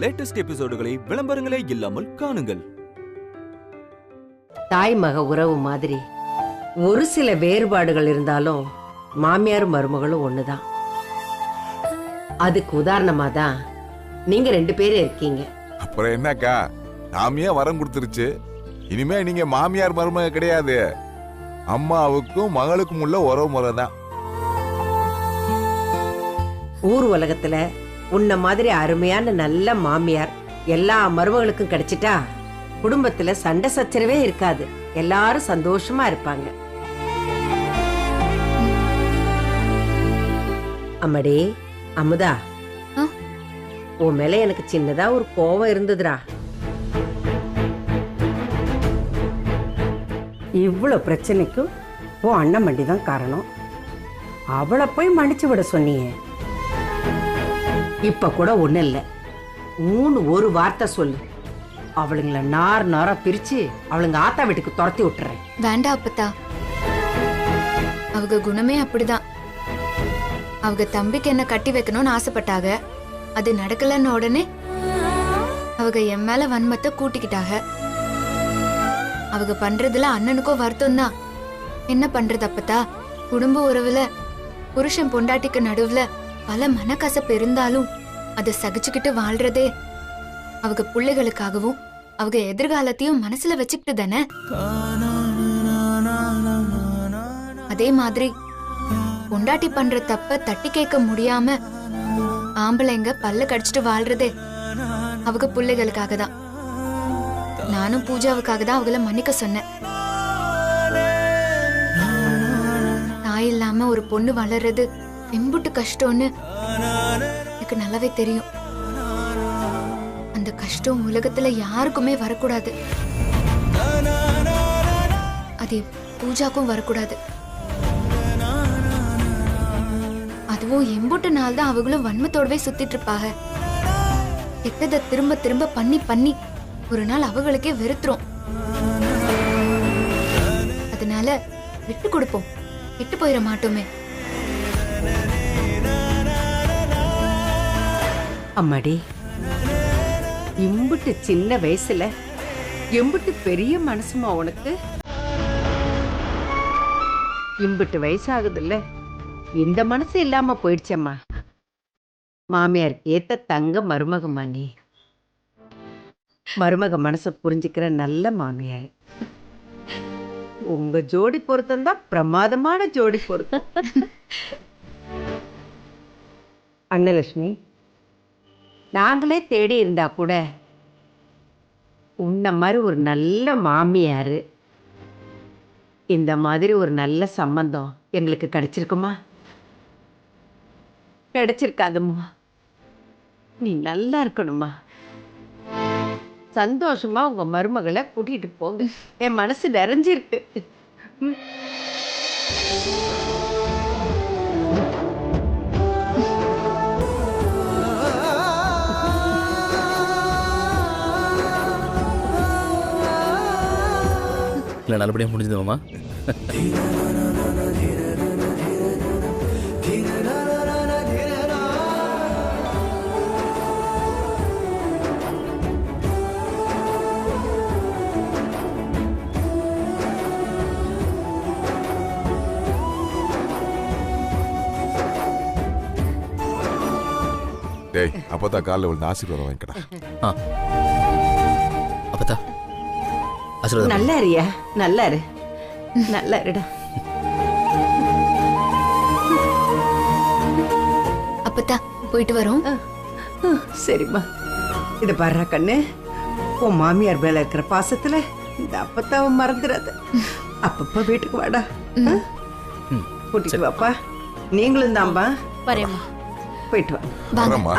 Latest எபிசோடுகளை விளம்பரங்களே இல்லாமல் காணுங்கள். தாய் மக உறவு மாதிரி ஒரு சில வேறுபாடுகள் இருந்தாலும் மாமியார் மருமகளும் ஒண்ணுதான். அதுக்கு உதாரணமா தான் நீங்க 2 பேரும் இருக்கீங்க. அப்புறம் என்னக்கா, சாமியா வரம் கொடுத்துருச்சு. இனிமே நீங்க மாமியார் மருமக கிடையாது, அம்மாவுக்கும் மகளுக்கும் உள்ள உறவு முறை தான். ஊர் உலகத்துல உன்ன மாதிரி அருமையான நல்ல மாமியார் எல்லா மருமகளுக்கும் கிடைச்சிட்டா குடும்பத்துல சண்டை சச்சரவே இருக்காது, எல்லாரும் சந்தோஷமா இருப்பாங்க. அம்மடே அமுதா, உன் மேல எனக்கு சின்னதா ஒரு கோவம் இருந்ததுடா. இவ்வளவு பிரச்சனைக்கும் உன் அண்ணன் மண்டி தான் காரணம். அவளை போய் மன்னிச்சு விட சொன்னியே. இப்ப கூட ஒண்ணு இல்ல, ஒரு வார்த்தை சொல்லு, அவளுங்களை நார் நாரா பிரிச்சு அவளுங்க ஆத்தா வீட்டுக்கு துரத்தி விட்டுறேன். வேண்டாம் அப்பத்தா, அவங்க குணமே அப்படிதான். அவங்க தம்பிக்கு என்ன கட்டி வைக்கணும்னு ஆசைப்பட்டாங்க, அது நடக்கலன்னு உடனே அவங்க என் மேல வன்மத்தை கூட்டிக்கிட்டாங்க. அவங்க பண்றதுல அண்ணனுக்கும் வருத்தம் தான். என்ன பண்றது அப்பத்தா, குடும்ப உறவுல புருஷன் பொண்டாட்டிக்கு நடுவுல பல மனக்கசப்பு இருந்தாலும் அதை சகிச்சுக்கிட்டு வாழ்றதே அவங்க பிள்ளைகளுக்காகவும் அவங்க எதிர்காலத்தையும் மனசுல வச்சுக்கிட்டு தானே. அதே மாதிரி பொண்டாட்டி பண்ற தப்ப தட்டி கேட்க முடியாம ஆம்பளைங்க பல்ல கடிச்சிட்டு வாழ்றதே அவங்க பிள்ளைகளுக்காக தான். நானும் பூஜாவுக்காக தான் அவங்கள மன்னிக்க சொன்னேன். தாய் இல்லாம ஒரு பொண்ணு வளர்றது எம்புட்டு கஷ்டம்னு எனக்கு நல்லாவே தெரியும். அந்த கஷ்டம் உலகத்துல யாருக்குமே வரக்கூடாது, அது பூஜாக்கும் வரக்கூடாது. அதுவும் எம்புட்டு நாள் தான் அவங்களும் வன்மத்தோடவே சுத்திட்டு இருப்பாங்க. கெட்டதை திரும்ப திரும்ப பண்ணி பண்ணி ஒரு நாள் அவங்களுக்கே வெறுத்துரும். அதனால விட்டு கொடுப்போம், விட்டு போயிட மாட்டோமே. அம்மாடி, இம்புட்டு சின்ன வயசுல எம்புட்டு பெரிய மனசுமா உனக்கு. இம்புட்டு வயசாகுதுல்ல, இந்த மனசு இல்லாம போயிடுச்சம்மா. மாமியாருக்கு ஏத்த தங்க மருமகம்மா நீ. மருமக மனசை புரிஞ்சுக்கிற நல்ல மாமியார். உங்க ஜோடி பொருத்தம் தான் பிரமாதமான ஜோடி பொருத்தம். அன்னலட்சுமி, நாங்களே தேடி இருந்தா கூட உன்ன மாதிரி ஒரு நல்ல மாமியார், இந்த மாதிரி ஒரு நல்ல சம்பந்தம் எங்களுக்கு கிடைச்சிருக்குமா? கிடைச்சிருக்காதும்மா. நீ நல்லா இருக்கணுமா, சந்தோஷமா உங்க மருமகளை கூட்டிட்டு போங்க. என் மனசு நிறைஞ்சிருக்கு. இல்லை, நல்லபடியாக முடிஞ்சதுமாம்மா. டேய், அப்பதான் காலைல ஒரு ஆசீர்வாதம் வாங்கிக்கடா. அப்பத்தா ஆசீர்வாதம். நல்லா இருயா, நல்லா இரு, நல்லா இருடா. அப்பத்தா போயிட்டு வரோம். சரிம்மா. இத பாரு கண்ணு, உன் மாமியார் மேல இருக்கிற பாசத்துல இந்த அப்பத்தாவை மறந்துடாத. அப்பப்ப வீட்டுக்கு வாடா, கூட்டிட்டு வாப்பா. நீங்களும் தான்பா. வரேம்மா. போயிட்டு வா. வரேம்மா.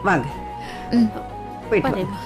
வாங்க, போயிட்டு வா.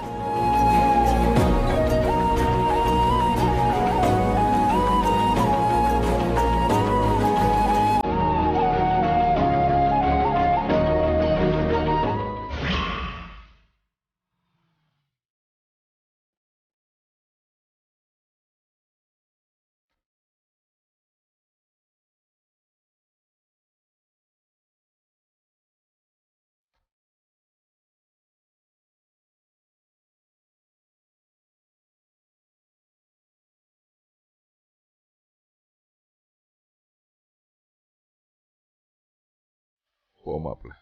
போமாப்ல.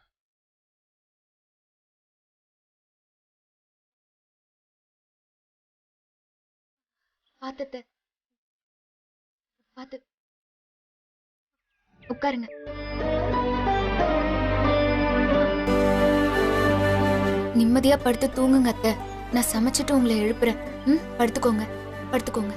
பாத்து பாத்து உட்காருங்க. நிம்மதியா படுத்து தூங்குங்க அத்தை. நான் சமைச்சிட்டு உங்களை எழுப்புறேன். படுத்துக்கோங்க படுத்துக்கோங்க.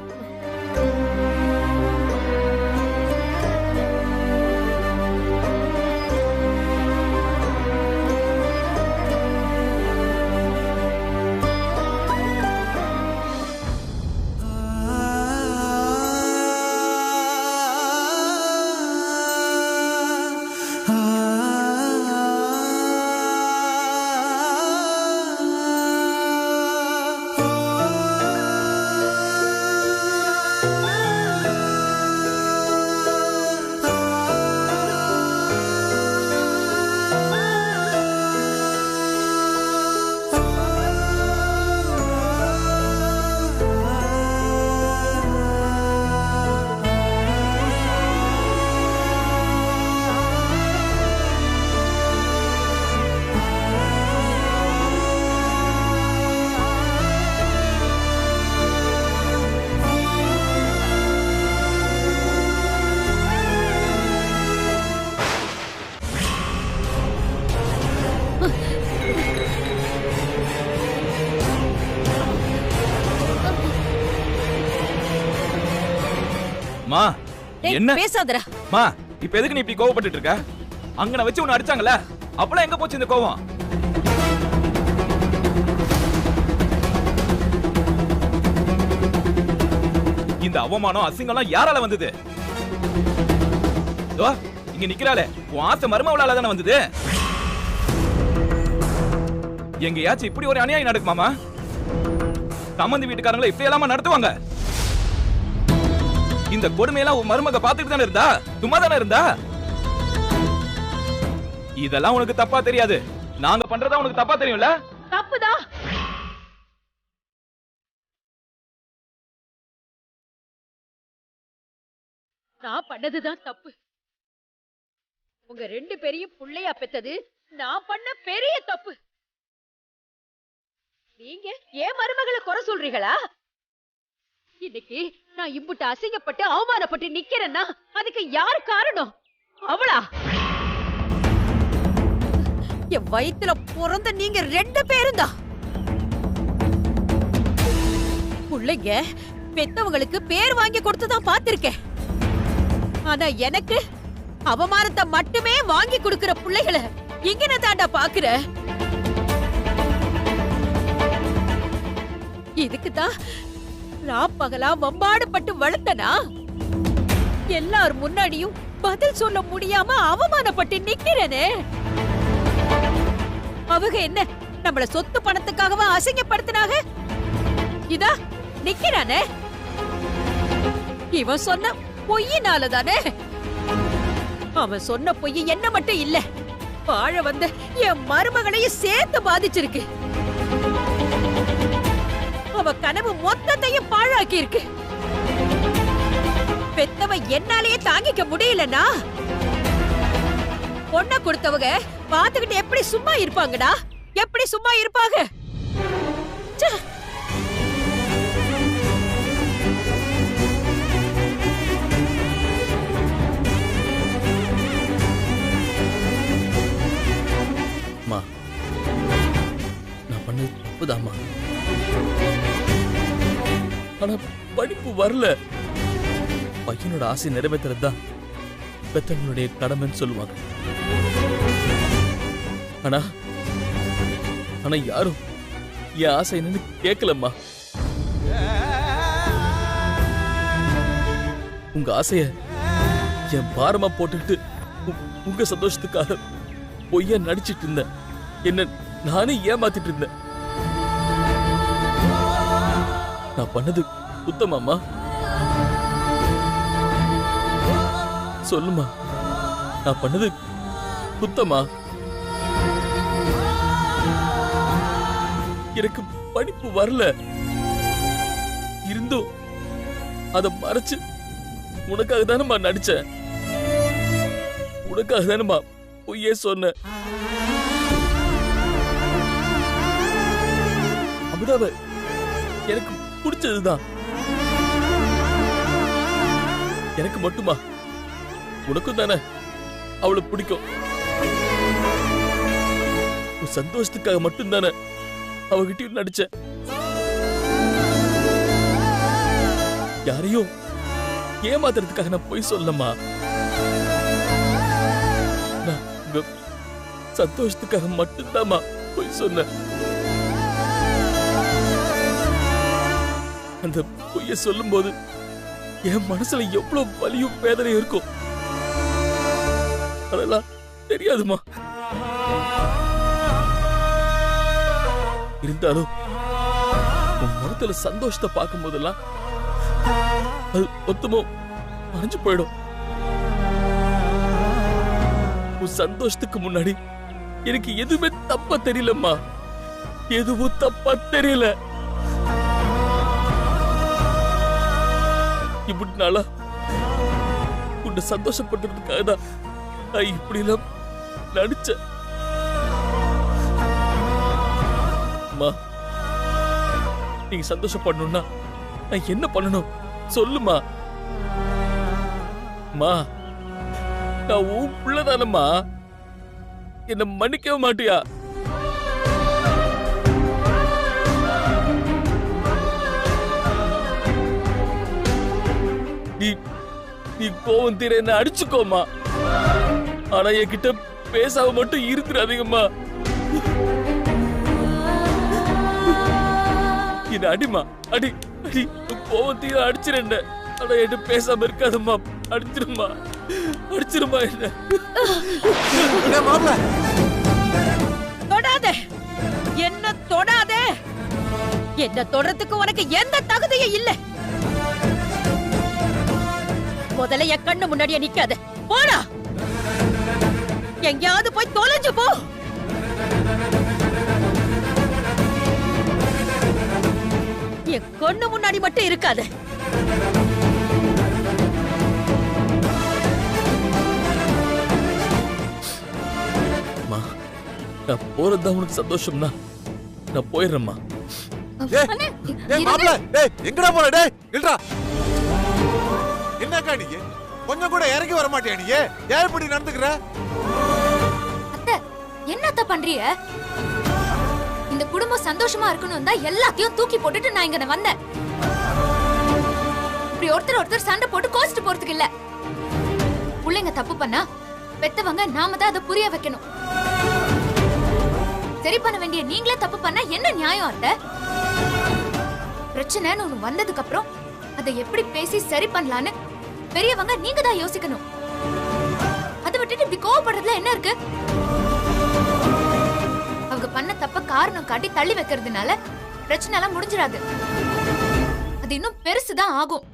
மா என்ன பேசாதடா. மா இப்ப எதுக்கு நீ இப்படி கோவப்பட்டுட்டு இருக்க? அங்கன வச்சு உன்னை அடிச்சாங்கல, அப்பலாம் எங்க போச்சு இந்த கோவம்? இந்த அவமானம் அசிங்கம்லாம் யாரால வந்தது? இங்க நிக்கிறாளே உன் ஆசை மருமவளால தானே வந்தது. எங்கயாச்சும் இப்படி ஒரு அநியாயம் நடக்குமாமா? சம்பந்தி வீட்டுக்காரங்களை இப்படி எல்லாமா நடத்துவாங்க? இந்த கொடுமையெல்லாம் உன் மருமக பாத்துட்டு தானே இருந்தா, சும்மா தானே இருந்தா? இதெல்லாம் உனக்கு தப்பா தெரியாது, நாங்க பண்றதா உனக்கு தப்பா தெரியும்ல? தப்புதான். நான் பண்ணதுதான் தப்பு. உங்க 2 பேரையும் புள்ளையா பெத்தது நான் பண்ண பெரிய தப்பு. நீங்க ஏன் மருமகளை குறை சொல்றீங்களா? இன்னைக்கு நான் இம்புட்டு அசிங்கப்பட்டு அவமானப்பட்டு நிக்கிறேன்னா அதுக்கு யாரு காரணம்? அவளா? என் வயித்துல பிறந்த நீங்க 2 பேரும் தான். பிள்ளைங்க பெத்தவங்களுக்கு பேர் வாங்கி கொடுத்துதான் பாத்திருக்கேன். ஆனா எனக்கு அவமானத்தை மட்டுமே வாங்கி கொடுக்கிற பிள்ளைகளை இங்க தாண்டா பாக்குற. இதுக்குதான் ராப்பகலா வம்பாடுபட்டு வளர்த்தனா? எல்லார் முன்னாடியும் பதில் சொல்ல முடியாம அவமானப்பட்டு நிக்கிறேனே. அவங்க என்ன நம்மள சொத்து பணத்துக்காகவா அசிங்கப்படுத்தினாக? இதா நிக்கிறானே, இவன் சொன்ன பொய்யினாலதானே. அவன் சொன்ன பொய் என்ன மட்டும் இல்ல, வாழ வந்த என் மருமகளையும் சேர்த்து பாதிச்சிருக்கு. அவ கனவு மொத்தத்தையும் பாழாக்கி இருக்கு. பெத்தவ என்னாலேயே தாங்கிக்க முடியலனா பொண்ண கொடுத்தவங்க பாத்துக்கிட்டு எப்படி சும்மா இருப்பாங்கடா? எப்படி சும்மா இருப்பாங்க? நான் பண்ணது தப்புதாம்மா. ஆனா படிப்பு வரல. பையனோட ஆசை நிறைவேற்றுறது தான் பெத்தவங்களுடைய கடமைன்னு சொல்லுவாங்க. ஆனா ஆனா யாரும் என் ஆசை என்னன்னு கேட்கலம்மா. உங்க ஆசைய என் பாரமா போட்டுட்டு உங்க சந்தோஷத்துக்காக பொய்யா நடிச்சிட்டு இருந்தேன். என்ன நானே ஏமாத்திட்டு இருந்தேன். நான் பண்ணது குத்தமாமா? சொல்லுமா, நான் பண்ணது குத்தமா? எனக்கு படிப்பு வரல இருந்தும் அத மறைச்சு உனக்காக தானேமா நடிச்சேன். உனக்காக தானேமா பொய்யே சொன்னேன். அமுதாவை எனக்கு பிடிச்சதுதான். எனக்கு மட்டுமா? உனக்கும் தானே அவளை பிடிக்கும். உன் சந்தோஷத்துக்காக மட்டும் தானே அவகிட்டயும் நடிச்சேன். யாரையும் ஏமாத்துறதுக்காக நான் பொய் சொல்லமா. நான் உங்க சந்தோஷத்துக்காக மட்டும்தாமா பொய் சொன்னேன். அந்த பொய்ய சொல்லும் போது என் மனசுல எவ்வளவு வலியும் வேதனையும் இருக்கும். அதெல்லாம் தெரியாதுமா. இருந்தாலும் உன் முகத்துல சந்தோஷத்தை பார்க்கும் போதெல்லாம் அது மொத்தமும் மறைஞ்சு போயிடும். உன் சந்தோஷத்துக்கு முன்னாடி எனக்கு எதுவுமே தப்பா தெரியலம்மா. எதுவும் தப்பா தெரியல. இப்படி நாளா உன்னை சந்தோஷப்படுறதுக்காக தான் நான் இப்படி எல்லாம் நடிச்சேன். அம்மா, நீங்க சந்தோஷப்படணும்னா நான் என்ன பண்ணணும் சொல்லுமா. அம்மா, நான் உன் பிள்ளைதானம்மா. என்ன மன்னிக்கவே மாட்டியா? நீ கோவம் தீர என்ன அடிச்சுக்கோமா. ஆனா என்கிட்ட பேசாம மட்டும் இருந்துடாதீங்கம்மா. இது அடிமா, அடி அடி. கோவம் தீர அடிச்சிருந்த. ஆனா என்கிட்ட பேசாம இருக்காதம்மா. அடிச்சிருமா, அடிச்சிருமா என்ன. தொடாதே, என்ன தொடாதே. என்ன தொடறதுக்கு உனக்கு எந்த தகுதியும் இல்லை. முதல்ல என் கண்ணு முன்னாடியே நிக்காத. போடா, எங்கேயாவது போய் தொலைஞ்சு போ. என் கண்ணு முன்னாடி மட்டும் இருக்காத. நான் போறதுதான் உனக்கு சந்தோஷம்னா நான் போயிடுறேம்மா. எங்கடா போற? டேய் நில்றா. என்னக்கா நீ கொஞ்சம் கூட இறங்கி வர மாட்டியா? நீ ஏன் இப்படி நடந்துக்கிற? அத்தை, என்னத்த பண்றீங்க? இந்த குடும்பம் சந்தோஷமா இருக்கணும் தான் எல்லாத்தையும் தூக்கி போட்டுட்டு நான் இங்க வந்தேன். இப்படி ஒருத்தர் சண்டை போட்டு கோச்சிட்டு போறதுக்கு இல்ல. பிள்ளைங்க தப்பு பண்ணா பெத்தவங்க நாம தான் அதை புரிய வைக்கணும். சரி பண்ண வேண்டிய நீங்களே தப்பு பண்ணா என்ன நியாயம் அத்தை? பிரச்சனைன்னு ஒண்ணு வந்ததுக்கு அப்புறம் அதை எப்படி பேசி சரி பண்ணலான்னு பெரியவங்க நீங்க தான் யோசிக்கணும். அதை விட்டுட்டு இப்படி கோவப்படுறதுல என்ன இருக்கு? அவங்க பண்ண தப்ப காரணம் காட்டி தள்ளி வைக்கிறதுனால பிரச்சனை எல்லாம் முடிஞ்சிடாது. அது இன்னும் பெருசுதான் ஆகும்.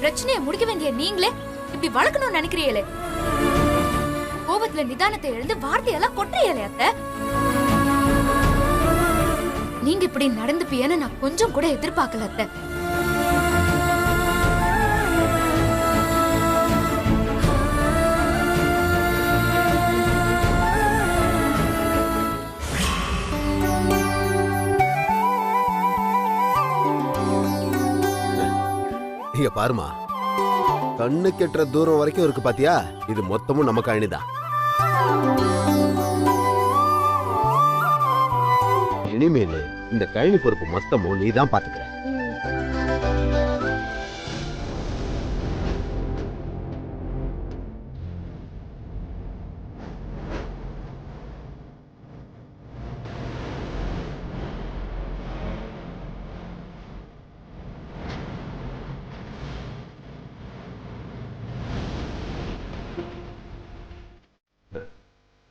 பிரச்சனையை முடிக்க வேண்டிய நீங்களே இப்படி வளர்க்கணும்னு நினைக்கிறீங்களே. கோபத்துல நிதானத்தை எழுந்து வார்த்தையெல்லாம் கொட்டுறீங்களே அத்தை. நீங்க இப்படி நடந்துப்பீன்னு நான் கொஞ்சம் கூட எதிர்பார்க்கல அத்தை. இங்க பாருமா, கண்ணு கெட்டுற தூரம் வரைக்கும் இருக்கு பாத்தியா? இது மொத்தமும் நமக்கு அணிதான். இனிமேல் இந்த கழனி பொறுப்பு மொத்தமும் நீ தான் பாத்துக்கிற.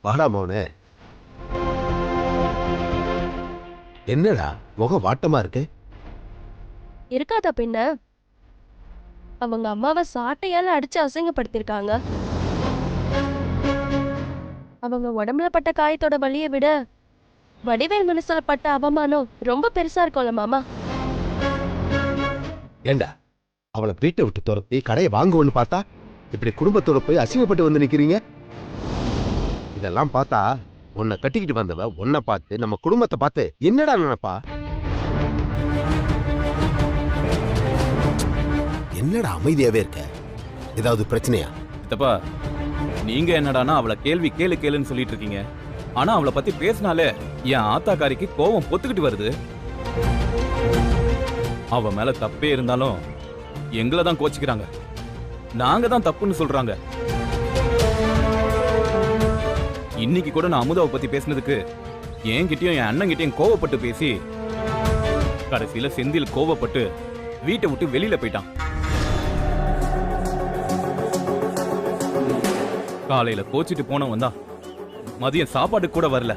வாடா மோனே. என்னடா முகம் வாட்டமா இருக்கு? இருக்காதா பின்ன? அவங்க அம்மாவை சாட்டையால அடிச்சு அசிங்கப்படுத்திருக்காங்க. அவங்க உடம்புல பட்ட காயத்தோட வலியை விட வடிவேல் மனசுல பட்ட அவமானம் ரொம்ப பெருசா இருக்கும்ல மாமா. ஏண்டா அவளை வீட்டை விட்டு துரத்தி கடையை வாங்குவோன்னு பார்த்தா இப்படி குடும்பத்தோட போய் அசிங்கப்பட்டு வந்து நிக்கிறீங்க. இதெல்லாம் பார்த்தா உன்னை கட்டிக்கிட்டு வந்தவ உன்னை பார்த்து நம்ம குடும்பத்தை பார்த்து என்னடா நினைப்பா? என்னடா அமைதியாவே இருக்க? ஏதாவது பிரச்சனையா? சித்தப்பா நீங்க என்னடானா அவளை கேள்வி கேளுன்னு சொல்லிட்டு இருக்கீங்க. ஆனா அவளை பத்தி பேசினாலே என் ஆத்தாக்காரிக்கு கோவம் பொத்துக்கிட்டு வருது. அவ மேல தப்பே இருந்தாலும் எங்களை தான் கோச்சிக்கிறாங்க. நாங்க தான் தப்புன்னு சொல்றாங்க. இன்னைக்கு கூட நான் அமுதாவை பத்தி பேசினதுக்கு என்கிட்டயும் என் அண்ணன் கிட்டயும் கோவப்பட்டு பேசி கடைசியில செந்தில் கோவப்பட்டு வீட்டை விட்டு வெளியில போயிட்டான். காலையில கோச்சிட்டு போனவன் தான் மதியம் சாப்பாடு கூட வரல.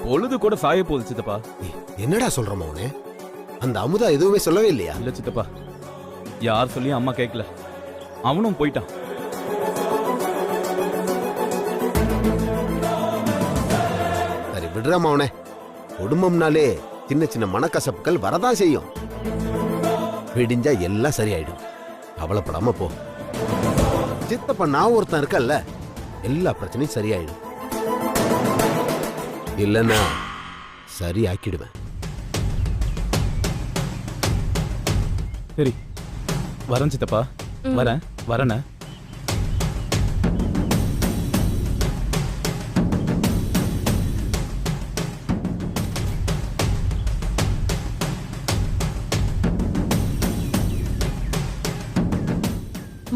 பொழுது கூட சாய போகுது சித்தப்பா. என்னடா சொல்ற மௌனே? அந்த அமுதா எதுவுமே சொல்லவே இல்லையா? இல்ல சித்தப்பா, யார் சொல்லியும் அம்மா கேட்கல. அவனும் போயிட்டான். சரி விடுற மௌனே. குடும்பம்னாலே சின்ன சின்ன மனக்கசப்புகள் வரதான் செய்யும். விடிஞ்சா எல்லாம் சரியாயிடும். கவலைப்படாம போ. சித்தப்பா நான் ஒருத்தன் இருக்கல்ல, எல்லா பிரச்சனையும் சரியாயிடும். இல்லைன்னா சரி ஆக்கிடுவேன். சரி வரேன் சித்தப்பா. வரேன்.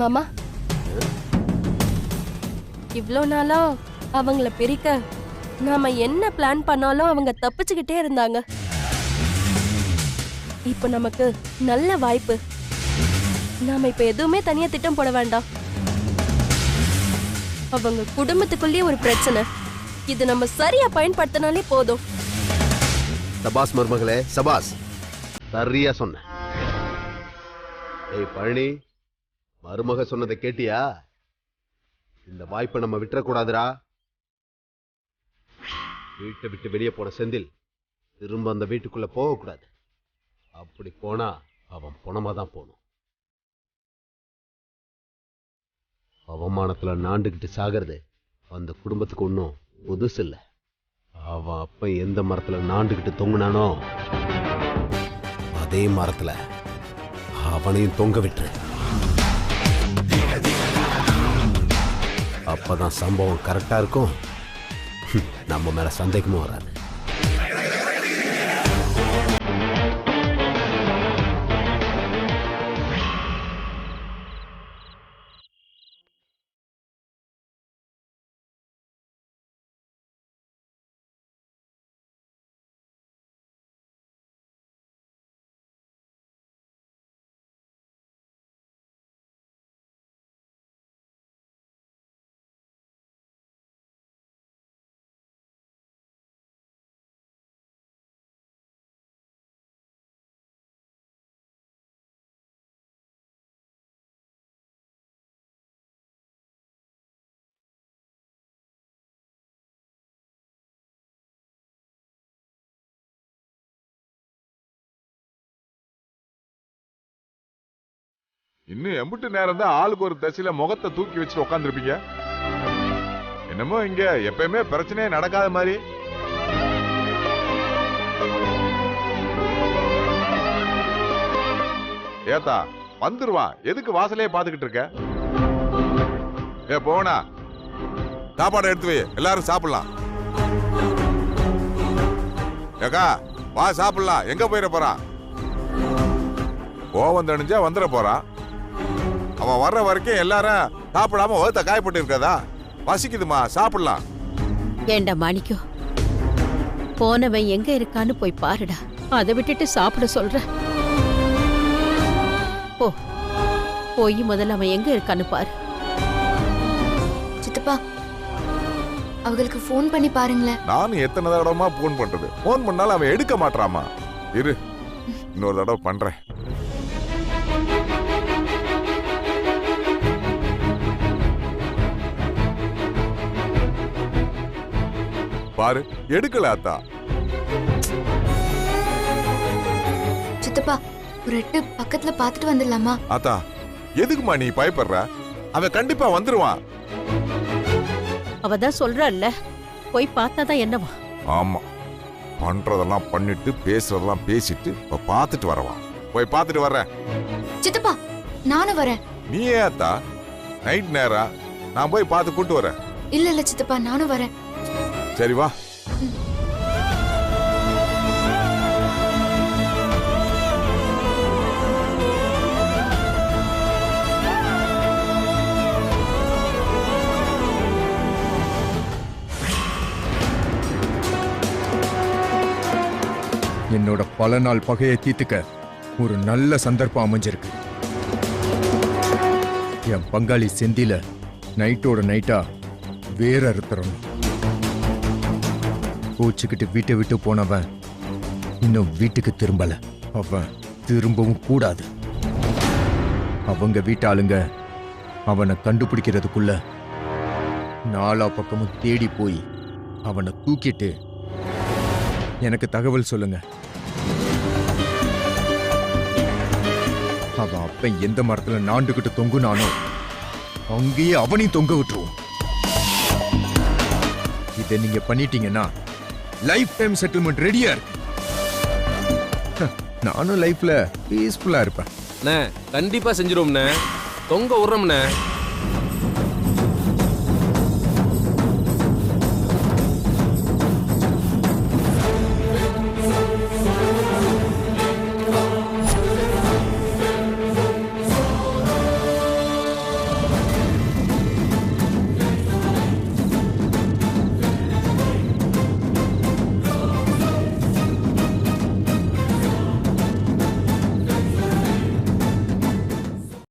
மாமா, இவ்ளோ நாளா அவங்கள பிரிக்க நாம என்ன பிளான் பண்ணாலும் அவங்க தப்பிச்சுக்கிட்டே இருந்தாங்க. இப்ப நமக்கு நல்ல வாய்ப்பு. நாம இப்ப எதுவுமே தனியா திட்டம் போட வேண்டாம். அவங்க குடும்பத்துக்குள்ளேயே ஒரு பிரச்சனை. இது நம்ம சரியா பயன்படுத்தினாலே போதும். சபாஸ் மருமகளே, சபாஸ். சரியா சொன்ன. ஏய் பழனி, மருமக சொன்னதை கேட்டியா? இந்த வாய்ப்பை நம்ம விட்டுறக்கூடாதுடா. வீட்டை விட்டு வெளியே போன செந்தில் திரும்ப அந்த வீட்டுக்குள்ள போகக்கூடாது. அப்படி போனா அவன் பணமா தான் போகணும். அவமானத்துல நாண்டுகிட்டு சாகிறது அந்த குடும்பத்துக்கு ஒன்றும் புதுசு இல்லை. அவன் அப்ப எந்த மரத்துல நாண்டுகிட்டு தொங்குனானோ அதே மரத்துல அவனையும் தொங்க விட்டுரு. அப்பதான் சம்பவம் கரெக்டா இருக்கும். நம்ம மேல சந்தேகமும் வராது. இன்னும் எம்பிட்டு நேரம் தான் ஆளுக்கு ஒரு தசையில முகத்தை தூக்கி வச்சுட்டு உட்காந்துருப்பீங்க? என்னமோ இங்க எப்பயுமே பிரச்சனையே நடக்காத மாதிரி. ஏத்தா வந்துருவான், எதுக்கு வாசலையே பாத்துக்கிட்டு இருக்க? போனா சாப்பாடு எடுத்து வை, எல்லாரும் சாப்பிடலாம். ஏக்கா வா சாப்பிடலாம். எங்க போயிட போறான்? கோவம் தணிஞ்சா வந்துட போறான். அவன் வர்ற வரைக்கும் எல்லாரும் சாப்பிடாம ஒருத்த காயப்பட்டு இருக்கதா? பசிக்குதுமா, சாப்பிடலாம். ஏண்டா மாணிக்கம், போனவன் எங்க இருக்கான்னு போய் பாருடா. அதை விட்டுட்டு சாப்பிட சொல்ற. போய் முதல்ல அவன் எங்க இருக்கான்னு பாரு. சித்தப்பா அவங்களுக்கு போன் பண்ணி பாருங்களேன். நானும் எத்தனை தடவைமா போன் பண்றது? போன் பண்ணாலும் அவன் எடுக்க மாட்டாமா. இரு, இன்னொரு தடவை பண்றேன். பாரு, எடுக்கல அத்தா. சித்தப்பா ஒரு எட்டு பக்கத்துல பாத்துட்டு வந்துடலாமா? அத்தா எதுக்குமா நீ பயப்படுற? அவன் கண்டிப்பா வந்துருவான். அவ தான் சொல்றாள்ல, போய் பார்த்தாதான் என்னவா? ஆமா, பண்றதெல்லாம் பண்ணிட்டு பேசுறதெல்லாம் பேசிட்டு இப்ப பார்த்துட்டு வரவா. போய் பார்த்துட்டு வர்றேன். சித்தப்பா நானும் வரேன். நீ ஏத்தா நைட் நேரம் நான் போய் பார்த்து கூட்டு வரேன். இல்ல சித்தப்பா நானும் வரேன். சரி வா. என்னோட பல நாள் பகையை தீர்த்துக்க ஒரு நல்ல சந்தர்ப்பம் அமைஞ்சிருக்கு. என் பங்காளி செந்தில நைட்டோட நைட்டா வேற அறுத்துறோம். கோச்சுக்கிட்டு வீட்டை விட்டு போனவன் இன்னும் வீட்டுக்கு திரும்பல. அவன் திரும்பவும் கூடாது. அவங்க வீட்டாளுங்க அவனை கண்டுபிடிக்கிறதுக்குள்ள நாலா பக்கமும் தேடி போய் அவனை தூக்கிட்டு எனக்கு தகவல் சொல்லுங்க. அவன் அப்ப எந்த மரத்துல நாண்டுகிட்டு தொங்குனானோ அங்கேயே அவனையும் தொங்க விட்டுருவோம். இதை நீங்க பண்ணிட்டீங்கன்னா லைஃப் டைம் செட்டில்மெண்ட் ரெடியா இருக்கு. நானும் லைஃப்ல பீஸ்ஃபுல்லா இருப்பேன். கண்டிப்பா செஞ்சிருவோம்ண்ணே. தொங்க விடுறோம்ண்ணே.